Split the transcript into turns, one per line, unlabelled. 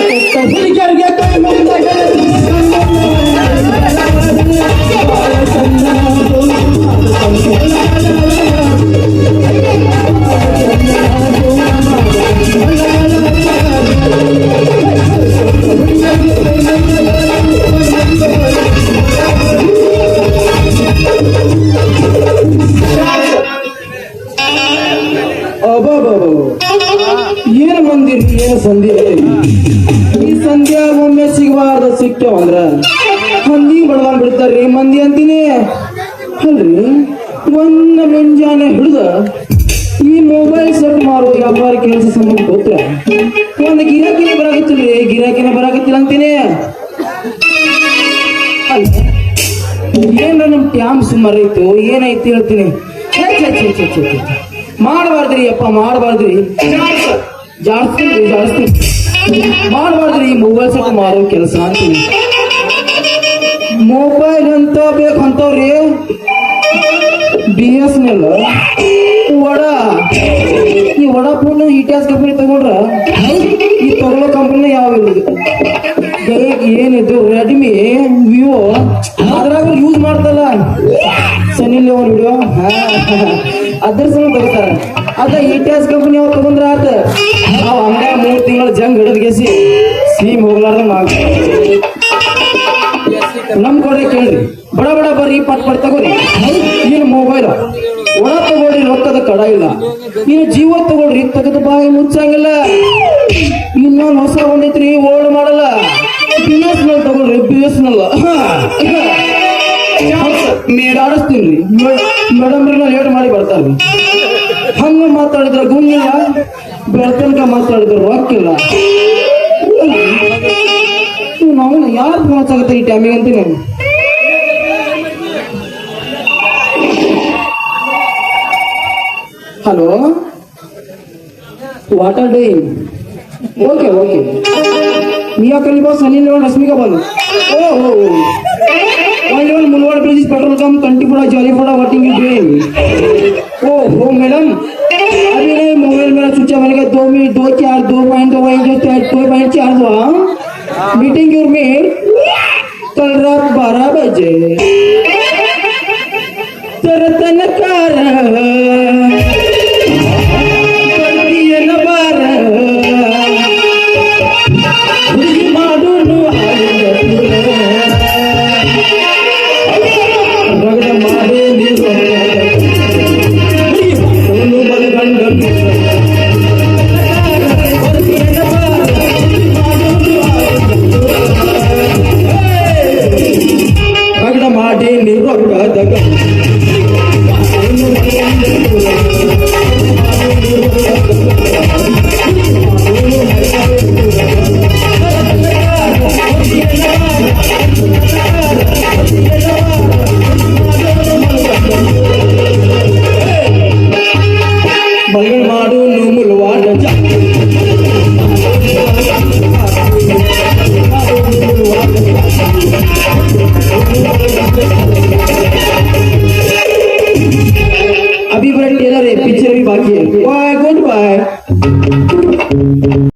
ಹುಡುಗಿಯರಿಗೆ ಕೈ ಮುಗಿದಾಗ ಏನು ಮಂದಿರ್ ಏನು ಸಂಧಿ ಈ ಸಂಧ್ಯಾ ಒಮ್ಮೆ ಸಿಗಬಾರ್ದ ಸಿಕ್ತವಂದ್ರ ಮಂದಿ ಬಡವಾನ್ ಬಿಡ್ತಾರ್ರಿ ಮಂದಿ ಅಂತೀನಿ ಅಲ್ರಿ ಒಂದ ಮುಂಜಾನೆ ಹಿಡಿದ ಈ ಮೊಬೈಲ್ ಸೆಟ್ ಮಾರೋ ವ್ಯಾಪಾರ ಕೆಲಸ ಸಂಬಂಧ ಗೊತ್ತ ಒಂದು ಗಿರಾಕಿನ ಬರಾಕತ್ತಿಲ್ರಿ ಗಿರಾಕಿನ ಬರಾಕತ್ತಿಲ್ಲ ಅಂತೀನಿ ಏನ್ರ ನಮ್ ಟ್ಯಾಮ್ ಸುಮಾರು ಐತು ಏನೈತಿ ಹೇಳ್ತೀನಿ ಮಾಡಬಾರ್ದ್ರಿ ಅಪ್ಪ ಮಾಡಬಾರ್ದ್ರಿ ಜಾಸ್ತಿ ಮಾಡಬಾರ್ದ್ರಿ ಈ ಮೊಬೈಲ್ ಸೆಟ್ ಮಾರೋ ಕೆಲಸ ಅಂತೀನಿ ಮೊಬೈಲ್ ಅಂತ ಬೇಕಂತವ್ರಿ BSNL ವಡಾ ಈ ವಡಾಫೋನ್ ಇಟಿಎಸ್ ಕಂಪನಿ ತಗೊಂಡ್ರ ಈ ತಗೊಳ್ಳೋ ಕಂಪನಿ ಯಾವ ಏನಿದು ರೆಡ್ಮಿ ವಿವೋ ಅದ್ರಾಗ ಯೂಸ್ ಮಾಡ್ತಲ್ಲ ಸನಿ ಲಿಯೋನ್ ವಿಡಿಯೋ ಅದ್ರ ಸಲ ತಗೋತಾರ ಅದ ಇಟಿಎಸ್ ಕಂಪನಿ ಅವ್ರು ತಗೊಂಡ್ರ ಆತ ನಾವು ಹಂಗ 3 ತಿಂಗಳ ಜಂಗ್ ಹಿಡಿದ್ಗೆಸಿ ಸೀಮ್ ಹೋಗ್ಲಾರ್ದ ಮಾಡ ನಮ್ ಕಡೆ ಕೇಳ್ರಿ ಬಡ ಬಡ ಬರ್ರಿ ಪಟ್ ತಗೋರಿ ಏನು ಮೊಬೈಲ್ ಒಡ ತಗೊಳ್ರಿ ರೊಕ್ಕದ ಕಡ ಇಲ್ಲ ನೀನು ಜೀವ ತಗೊಳ್ರಿ ತೆಗೆದು ಬಾಯಿ ಮುಚ್ಚಂಗಿಲ್ಲ ಇನ್ನೊಂದು ಹೊಸ ಒಂದೈತ್ರಿ ಓಲ್ಡ್ ಮಾಡಲ್ಲ BSNL ತಗೊಳ್ರಿ BSNL ಆಡಿಸ್ತೀನಿ ಮೇಡಮ್ ಲೇಟ್ ಮಾಡಿ ಬರ್ತಾರ್ರಿ ಹಂಗ ಮಾತಾಡಿದ್ರ ಗುಂಗಿಲ್ಲ ಬೆಳತನಕ ಮಾತಾಡಿದ್ರ ರೊಕ್ಕಿಲ್ಲ ನಾವು ಯಾರು ಫೇಮಸ್ ಆಗುತ್ತೆ ಈ ಟೈಮಿಗೆ ಅಂತೀನಿ hello what are doing okay Mia Khalifa Sunny Leone Rashmika बंद ओ Mulwad bridge petrol pump Kantipura Jollipura व्हाटिंग यू डूइंग ओ मैडम अभी नहीं मोबाइल मेरा स्विच ऑफ होने का 2 मिनट 2 4 2.4 दो मीटिंग योर में कल रात 12 बजे तरतनकार